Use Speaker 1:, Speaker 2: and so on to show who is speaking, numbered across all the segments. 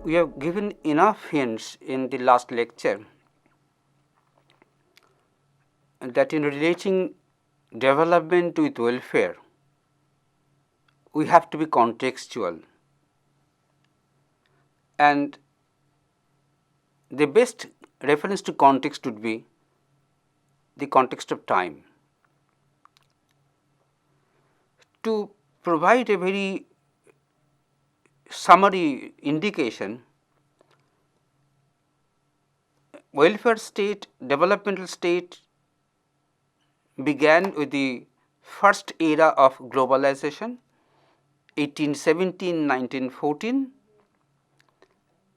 Speaker 1: We have given enough hints in the last lecture that in relating development with welfare, we have to be contextual, and the best reference to context would be the context of time. To provide a very summary indication, welfare state, developmental state began with the first era of globalization, 1817, 1914,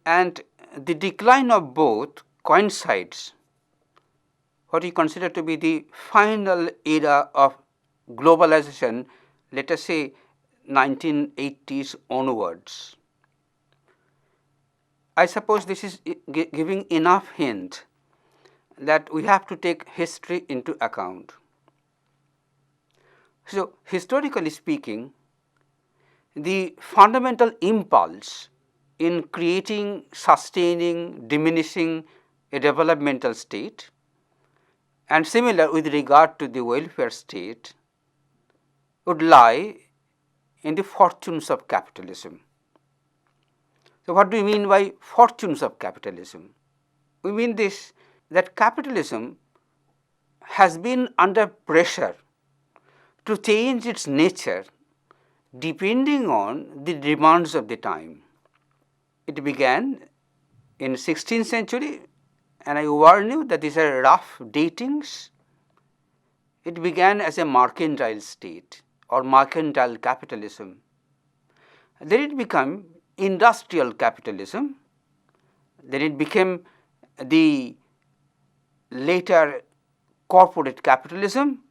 Speaker 1: and the decline of both coincides what we consider to be the final era of globalization, let us say 1980s onwards. I suppose this is giving enough hint that we have to take history into account. So, historically speaking, the fundamental impulse in creating, sustaining, diminishing a developmental state, and similar with regard to the welfare state, would lie in the fortunes of capitalism. So, what do we mean by fortunes of capitalism? We mean this, that capitalism has been under pressure to change its nature depending on the demands of the time. It began in 16th century, and I warn you that these are rough datings. It began as a mercantile state or mercantile capitalism. Then it became industrial capitalism. Then it became the later corporate capitalism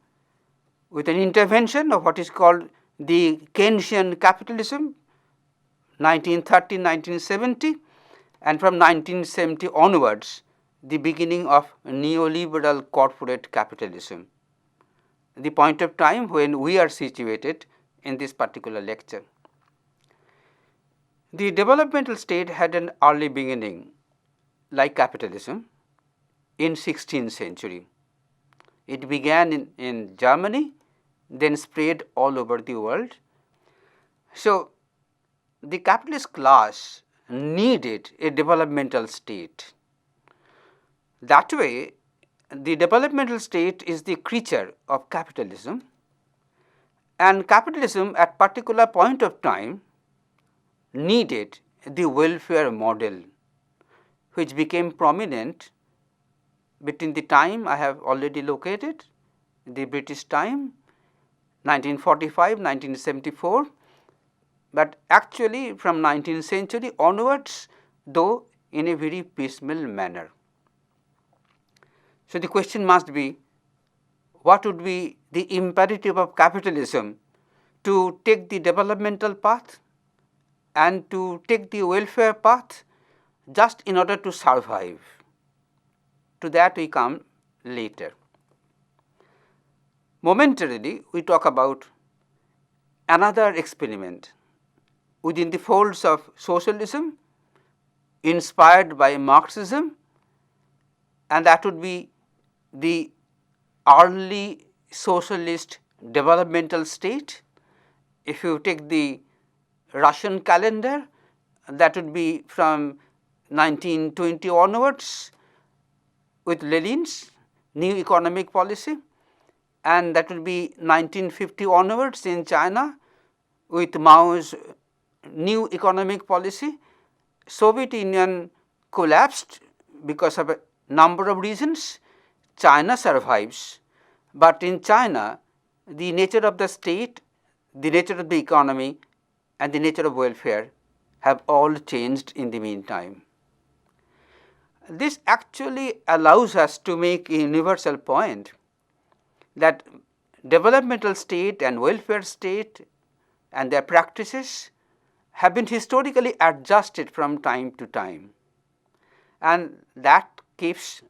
Speaker 1: with an intervention of what is called the Keynesian capitalism, 1930, 1970, and from 1970 onwards, the beginning of neoliberal corporate capitalism, the point of time when we are situated in this particular lecture. The developmental state had an early beginning like capitalism in 16th century. It began in Germany, then spread all over the world. So, the capitalist class needed a developmental state. That way, the developmental state is the creature of capitalism, and capitalism at particular point of time needed the welfare model, which became prominent between the time I have already located, the British time, 1945, 1974, but actually from 19th century onwards, though in a very piecemeal manner. So, the question must be, what would be the imperative of capitalism to take the developmental path and to take the welfare path just in order to survive? To that we come later. Momentarily, we talk about another experiment within the folds of socialism inspired by Marxism, and that would be the early socialist developmental state. If you take the Russian calendar, that would be from 1920 onwards with Lenin's new economic policy, and that will be 1950 onwards in China with Mao's new economic policy. Soviet Union collapsed because of a number of reasons. China survives, but in China the nature of the state, the nature of the economy and the nature of welfare have all changed in the meantime. This actually allows us to make a universal point that developmental state and welfare state and their practices have been historically adjusted from time to time, and that keeps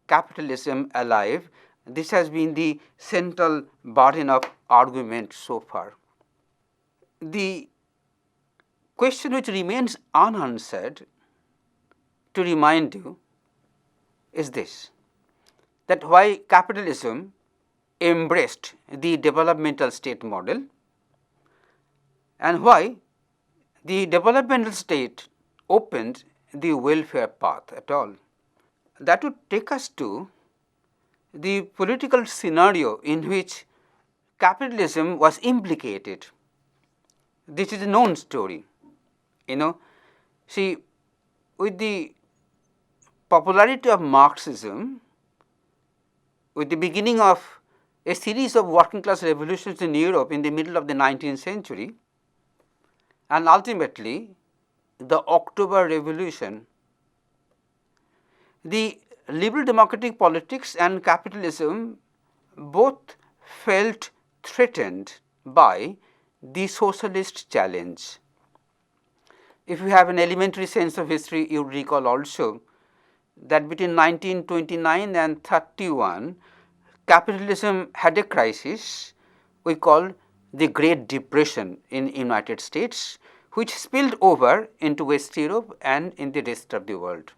Speaker 1: capitalism alive. This has been the central burden of argument so far. The question which remains unanswered to remind you is this, that why capitalism embraced the developmental state model and why the developmental state opened the welfare path at all. That would take us to the political scenario in which capitalism was implicated. This is a known story. See, with the popularity of Marxism, with the beginning of a series of working class revolutions in Europe in the middle of the 19th century, and ultimately the October Revolution, the liberal democratic politics and capitalism both felt threatened by the socialist challenge. If you have an elementary sense of history, you recall also that between 1929 and 31, capitalism had a crisis we call the Great Depression in United States, which spilled over into West Europe and in the rest of the world.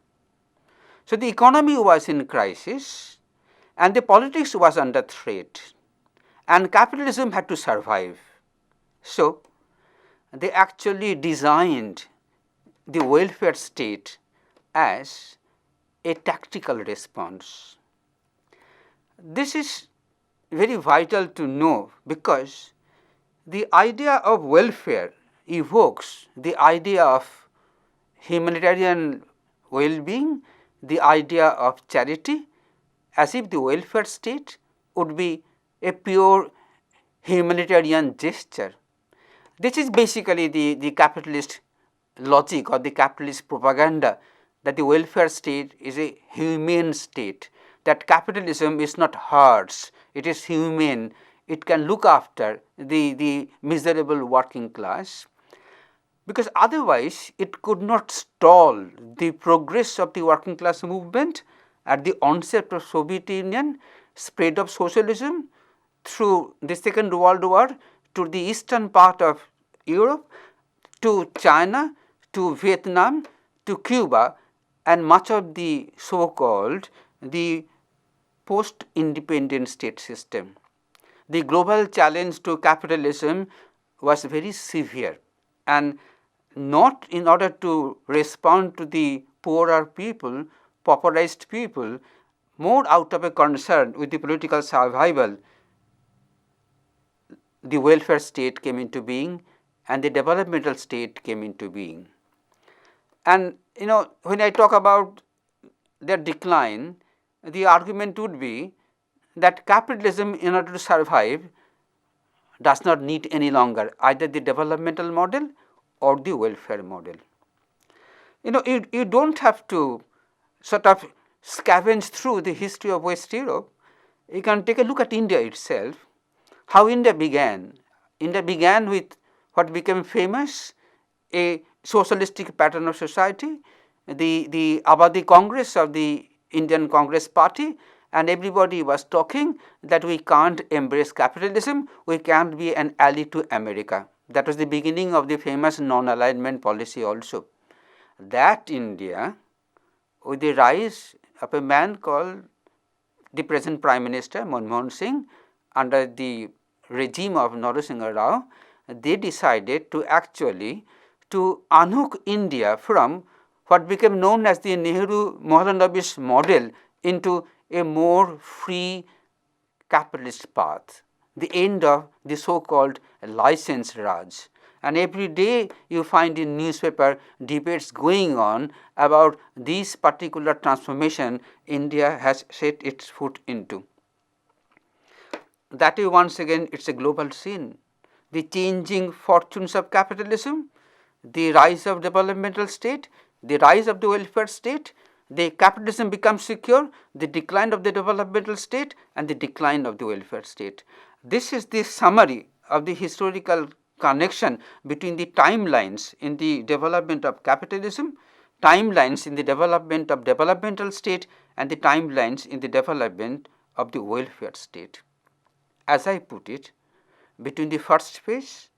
Speaker 1: So, the economy was in crisis and the politics was under threat and capitalism had to survive. So, they actually designed the welfare state as a tactical response. This is very vital to know because the idea of welfare evokes the idea of humanitarian well-being, the idea of charity, as if the welfare state would be a pure humanitarian gesture. This is basically the capitalist logic or the capitalist propaganda, that the welfare state is a humane state, that capitalism is not harsh, it is humane, it can look after the miserable working class, because otherwise it could not stall the progress of the working class movement at the onset of Soviet Union, spread of socialism through the Second World War to the eastern part of Europe, to China, to Vietnam, to Cuba, and much of the so-called the post-independent state system. The global challenge to capitalism was very severe, and not in order to respond to the poorer people, pauperized people, more out of a concern with the political survival, the welfare state came into being and the developmental state came into being. And when I talk about their decline, the argument would be that capitalism, in order to survive, does not need any longer either the developmental model or the welfare model. You don't have to sort of scavenge through the history of West Europe. You can take a look at India itself, how India began. India began with what became famous, a socialistic pattern of society, the Abadi Congress of the Indian Congress Party, and everybody was talking that we can't embrace capitalism, we can't be an ally to America. That was the beginning of the famous non-alignment policy also. That India, with the rise of a man called the present Prime Minister Manmohan Singh, under the regime of Narasingha Rao, they decided to actually to unhook India from what became known as the Nehru-Mohanlabis model into a more free capitalist path, the end of the so-called license Raj. And every day you find in newspaper debates going on about this particular transformation India has set its foot into. That is once again it is a global scene. The changing fortunes of capitalism, the rise of developmental state, the rise of the welfare state, the capitalism becomes secure, the decline of the developmental state and the decline of the welfare state. This is the summary of the historical connection between the timelines in the development of capitalism, timelines in the development of developmental state and the timelines in the development of the welfare state. As I put it, between the first phase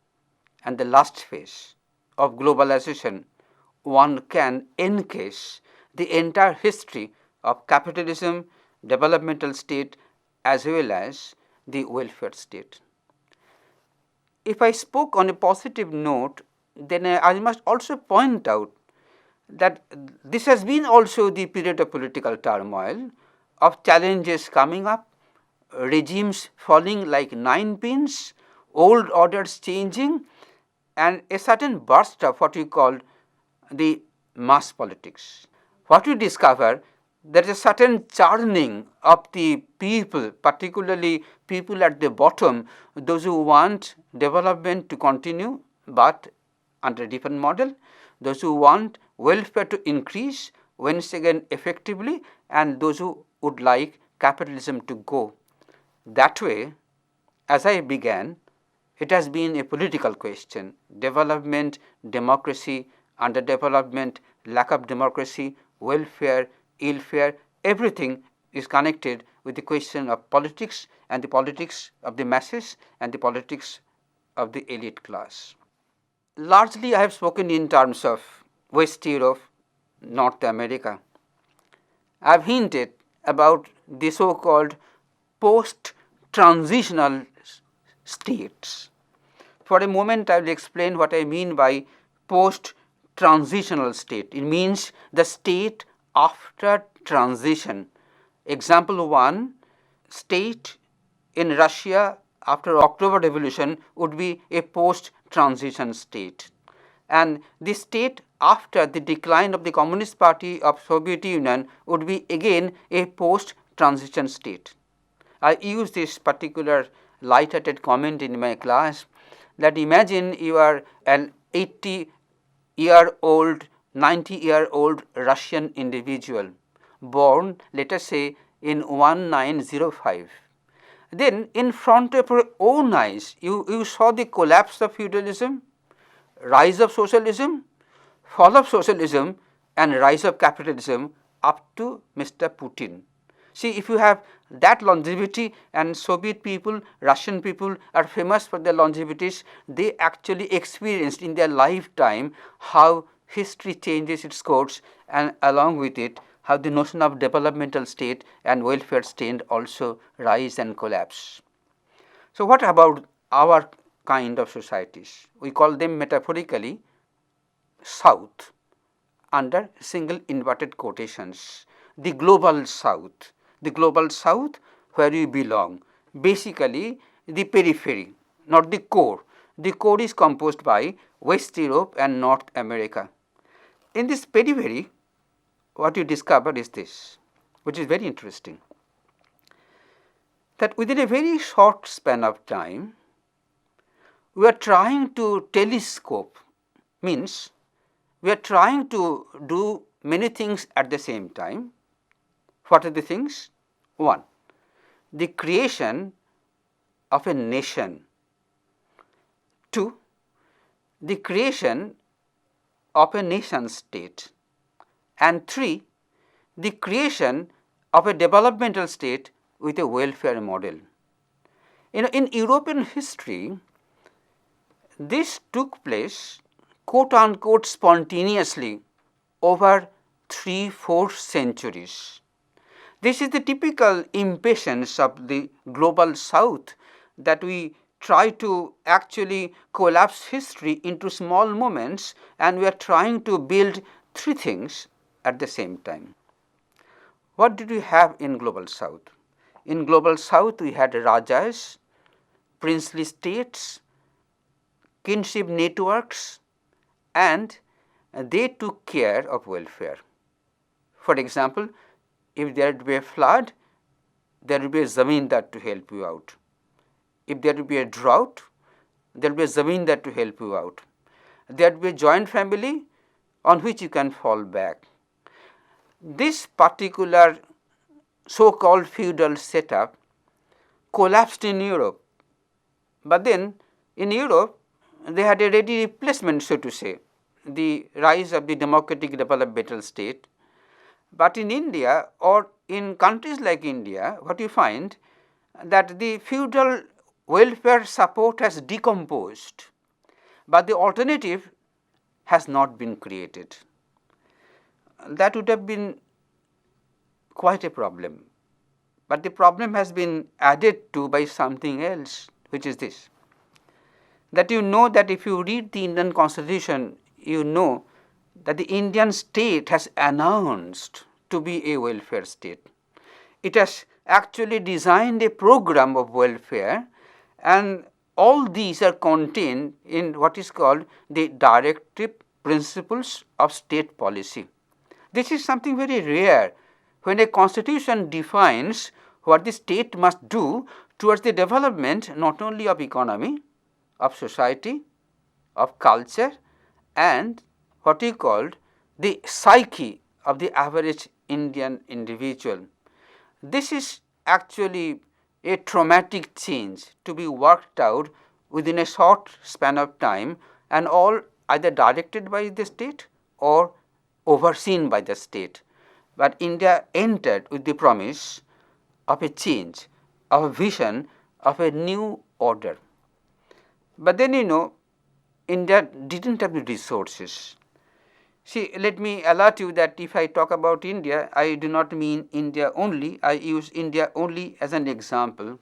Speaker 1: and the last phase of globalization, one can encase the entire history of capitalism, developmental state, as well as the welfare state. If I spoke on a positive note, then I must also point out that this has been also the period of political turmoil, of challenges coming up, regimes falling like nine pins, old orders changing, and a certain burst of what we call the mass politics. What we discover, there is a certain churning of the people, particularly people at the bottom, those who want development to continue, but under a different model, those who want welfare to increase once again effectively, and those who would like capitalism to go. That way, as I began, it has been a political question: development, democracy, underdevelopment, lack of democracy, welfare, ill-fare, everything is connected with the question of politics, and the politics of the masses and the politics of the elite class. Largely I have spoken in terms of West Europe, North America. I have hinted about the so-called post-transitional states. For a moment I will explain what I mean by post-transitional state. It means the state after transition. Example 1, state in Russia after October Revolution would be a post-transition state, and the state after the decline of the Communist Party of Soviet Union would be again a post-transition state. I use this particular light-hearted comment in my class, that imagine you are an 80-year-old, 90-year-old Russian individual born, let us say, in 1905. Then in front of your own eyes, you saw the collapse of feudalism, rise of socialism, fall of socialism, and rise of capitalism up to Mr. Putin. See, if you have that longevity, and Soviet people, Russian people are famous for their longevities, they actually experienced in their lifetime how history changes its course, and along with it, how the notion of developmental state and welfare state also rise and collapse. So what about our kind of societies? We call them metaphorically South, under single inverted quotations, the global South. The global South where we belong, basically the periphery, not the core. The core is composed by West Europe and North America. In this periphery, what you discover is this, which is very interesting, that within a very short span of time, we are trying to telescope, means we are trying to do many things at the same time. What are the things? 1, the creation of a nation. 2, the creation of a nation state. And 3, the creation of a developmental state with a welfare model. In European history, this took place quote unquote spontaneously over 3-4 centuries. This is the typical impatience of the global South, that we try to actually collapse history into small moments, and we are trying to build 3 things at the same time. What did we have in global South? In global South we had rajas, princely states, kinship networks, and they took care of welfare. For example, if there would be a flood, there will be a zamindar to help you out. If there will be a drought, there will be a zamindar to help you out. There will be a joint family on which you can fall back. This particular so-called feudal setup collapsed in Europe, but then in Europe they had a ready replacement, so to say, the rise of the democratic developmental state. But in India, or in countries like India, what you find, that the feudal welfare support has decomposed, but the alternative has not been created. that would have been quite a problem. But the problem has been added to by something else, which is this, that you know that if you read the Indian Constitution, you know that the Indian state has announced to be a welfare state. It has actually designed a program of welfare, and all these are contained in what is called the directive principles of state policy. This is something very rare when a constitution defines what the state must do towards the development not only of economy, of society, of culture, and what we called the psyche of the average Indian individual. This is actually a traumatic change to be worked out within a short span of time, and all either directed by the state or overseen by the state. But India entered with the promise of a change, of a vision of a new order. But then India didn't have the resources. See, let me alert you that if I talk about India, I do not mean India only, I use India only as an example.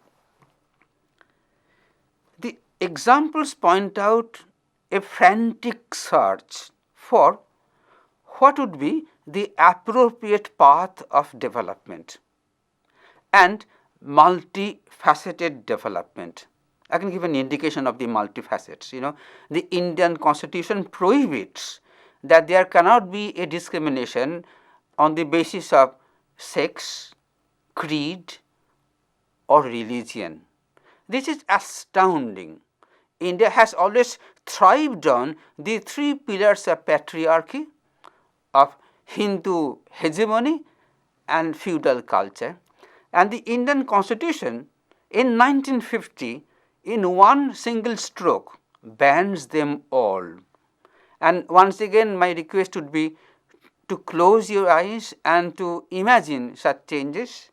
Speaker 1: The examples point out a frantic search for what would be the appropriate path of development and multifaceted development. I can give an indication of the multifacets. The Indian Constitution prohibits that there cannot be a discrimination on the basis of sex, creed, or religion. This is astounding. India has always thrived on the three pillars of patriarchy, of Hindu hegemony and feudal culture, and the Indian Constitution in 1950 in one single stroke bans them all. And once again my request would be to close your eyes and to imagine such changes.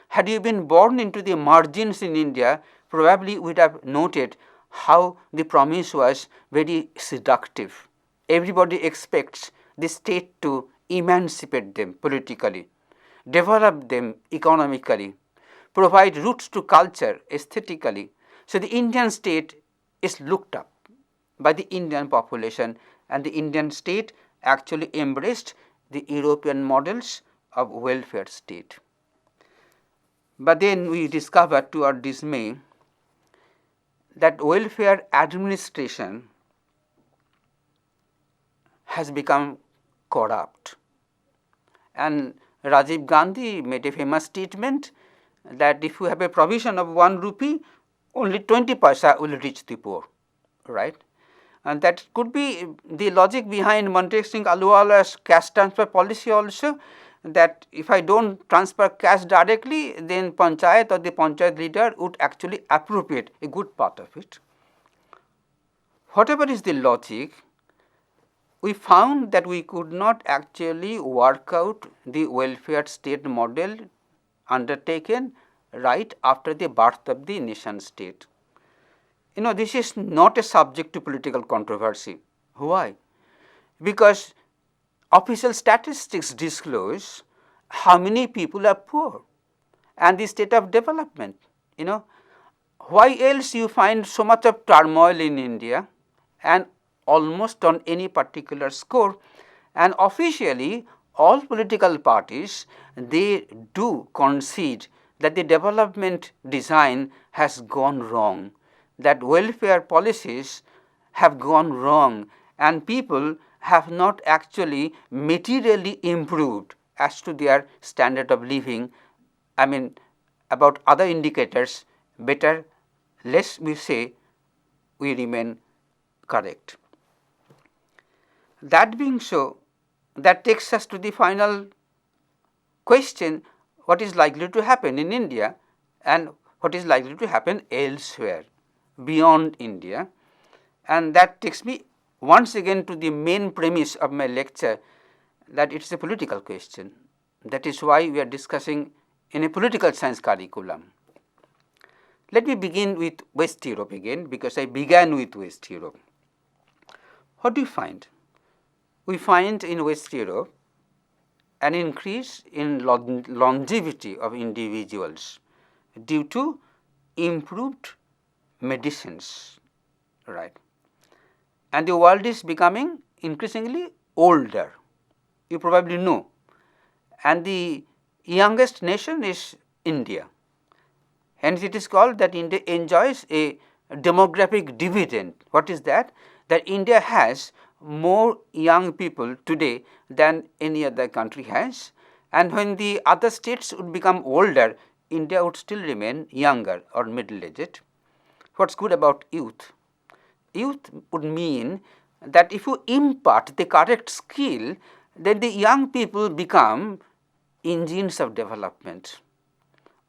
Speaker 1: Had you been born into the margins in India, probably would have noted how the promise was very seductive. Everybody expects the state to emancipate them politically, develop them economically, provide roots to culture aesthetically. So the Indian state is looked up by the Indian population, and the Indian state actually embraced the European models of welfare state. But then we discovered to our dismay that welfare administration has become corrupt. And Rajiv Gandhi made a famous statement that if you have a provision of 1 rupee, only 20 paisa will reach the poor, right? And that could be the logic behind Mantek Singh Aluwala's cash transfer policy also, that if I don't transfer cash directly, then panchayat or the panchayat leader would actually appropriate a good part of it. Whatever is the logic, we found that we could not actually work out the welfare state model undertaken right after the birth of the nation state. This is not a subject to political controversy. Why? Because official statistics disclose how many people are poor and the state of development. Why else you find so much of turmoil in India and almost on any particular score? And officially all political parties, they do concede that the development design has gone wrong, that welfare policies have gone wrong, and people have not actually materially improved as to their standard of living. I mean, about other indicators, better less we say, we remain correct. That being so, that takes us to the final question: what is likely to happen in India and what is likely to happen elsewhere beyond India? And that takes me once again to the main premise of my lecture, that it is a political question. That is why we are discussing in a political science curriculum. Let me begin with West Europe again, because I began with West Europe. What do we find? We find in West Europe an increase in longevity of individuals due to improved medicines, right. And the world is becoming increasingly older, you probably know, and the youngest nation is India. Hence, it is called that India enjoys a demographic dividend. What is that? That India has more young people today than any other country has, and when the other states would become older, India would still remain younger or middle aged. What's good about youth? Youth would mean that if you impart the correct skill, then the young people become engines of development.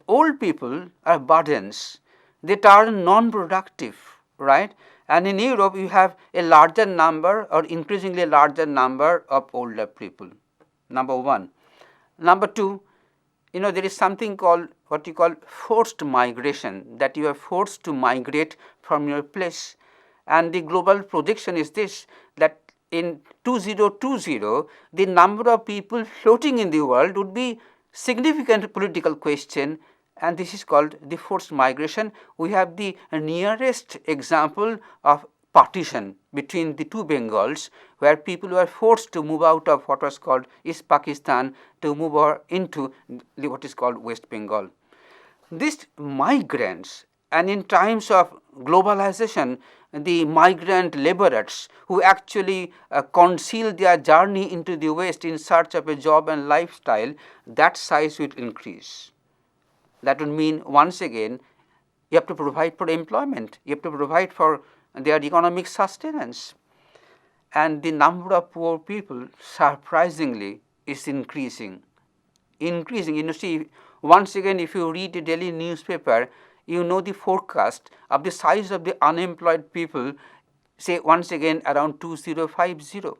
Speaker 1: Old people are burdens, they turn non-productive, right. And in Europe you have a larger number or increasingly larger number of older people, number one. Number two, there is something called what you call forced migration, that you are forced to migrate from your place, and the global projection is this, that in 2020 the number of people floating in the world would be significant political question, and this is called the forced migration. We have the nearest example of partition between the two Bengals, where people were forced to move out of what was called East Pakistan to move into what is called West Bengal. These migrants, and in times of globalization, the migrant laborers who actually conceal their journey into the West in search of a job and lifestyle, that size will increase. That would mean once again you have to provide for employment, you have to provide for their economic sustenance, and the number of poor people surprisingly is increasing. See, once again if you read a daily newspaper, you know the forecast of the size of the unemployed people, say once again around 2050.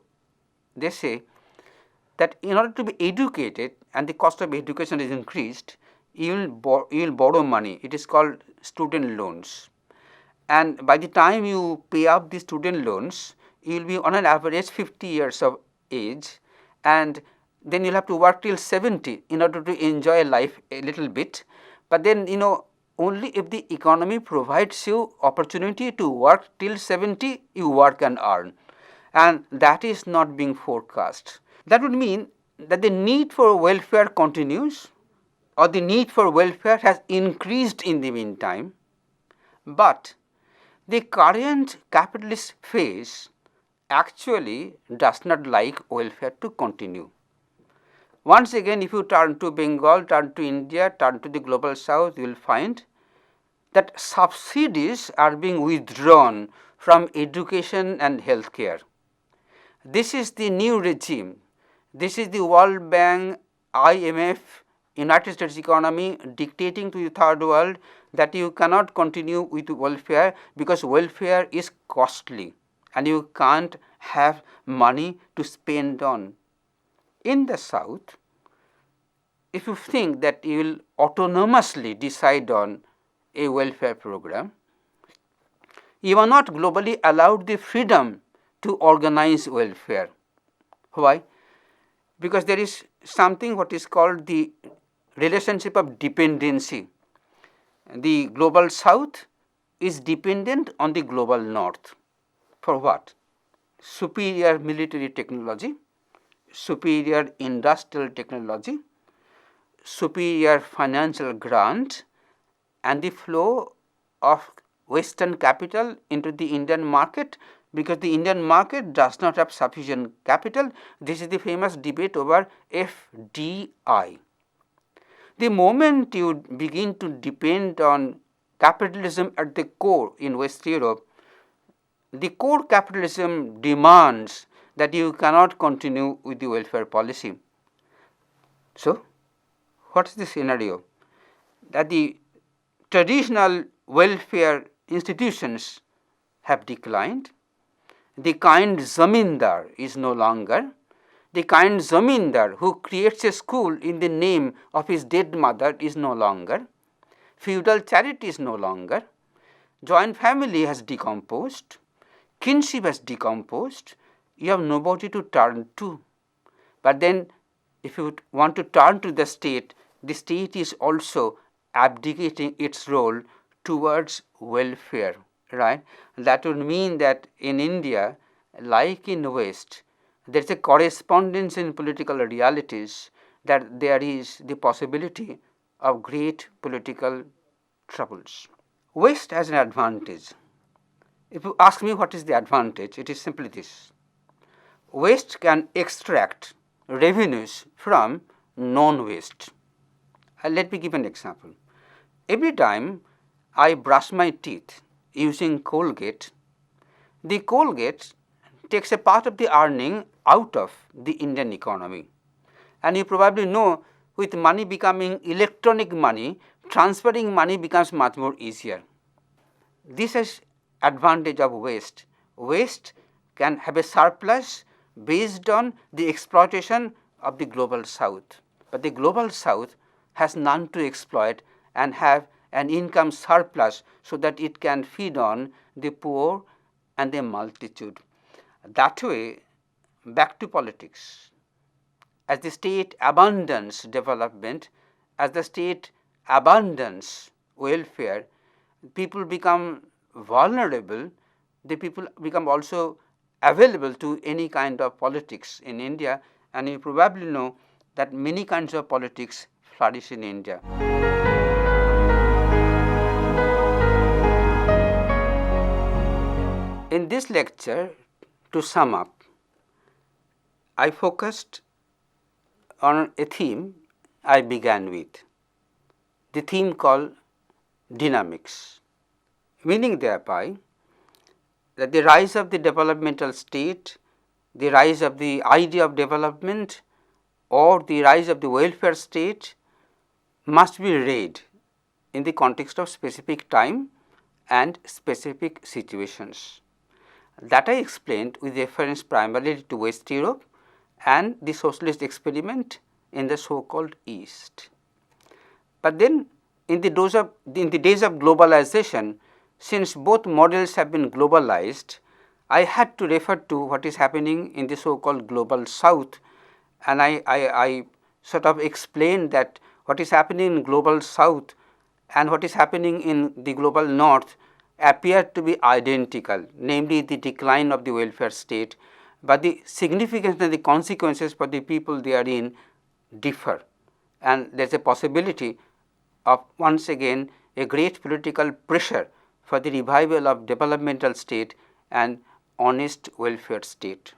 Speaker 1: They say that in order to be educated, and the cost of education is increased, you will borrow money, it is called student loans, and by the time you pay up the student loans, you will be on an average 50 years of age, and then you will have to work till 70 in order to enjoy life a little bit. But then only if the economy provides you opportunity to work till 70, you work and earn, and that is not being forecast. That would mean that the need for welfare continues, or the need for welfare has increased in the meantime, but the current capitalist phase actually does not like welfare to continue. Once again, if you turn to Bengal, turn to India, turn to the global south, you will find that subsidies are being withdrawn from education and healthcare. This is the new regime. This is the World Bank, IMF, United States economy dictating to the third world that you cannot continue with welfare because welfare is costly and you can't have money to spend on. In the south, if you think that you will autonomously decide on a welfare program, you are not globally allowed the freedom to organize welfare. Why? Because there is something what is called the relationship of dependency. The global south is dependent on the global north. For what? Superior military technology, superior industrial technology, superior financial grant, and the flow of Western capital into the Indian market, because the Indian market does not have sufficient capital. This is the famous debate over FDI. The moment you begin to depend on capitalism at the core in West Europe, the core capitalism demands that you cannot continue with the welfare policy. So, what is the scenario? That the traditional welfare institutions have declined, the kind zamindar is no longer, the kind zamindar who creates a school in the name of his dead mother is no longer, feudal charity is no longer, joint family has decomposed, kinship has decomposed, you have nobody to turn to. But then if you want to turn to the state is also abdicating its role towards welfare, right? That would mean that in India, like in West, there is a correspondence in political realities that there is the possibility of great political troubles. West has an advantage. If you ask me what is the advantage, it is simply this: West can extract revenues from non-waste. Let me give an example. Every time I brush my teeth using Colgate, the Colgate takes a part of the earning out of the Indian economy. And you probably know, with money becoming electronic money, transferring money becomes much more easier. This is advantage of waste. Waste can have a surplus based on the exploitation of the global south, but the global south has none to exploit and have an income surplus so that it can feed on the poor and the multitude. That way, back to politics. As the state abandons development, as the state abandons welfare, people become vulnerable, the people become also available to any kind of politics in India, and you probably know that many kinds of politics flourish in India. In this lecture, to sum up, I focused on a theme I began with, the theme called dynamics, meaning thereby that the rise of the developmental state, the rise of the idea of development, or the rise of the welfare state must be read in the context of specific time and specific situations. That I explained with reference primarily to West Europe and the socialist experiment in the so-called East. But then in the days of globalization, since both models have been globalized, I had to refer to what is happening in the so-called global south, and I sort of explained that what is happening in global south and what is happening in the global north appear to be identical, namely the decline of the welfare state, but the significance and the consequences for the people therein differ, and there is a possibility of once again a great political pressure for the revival of developmental state and honest welfare state.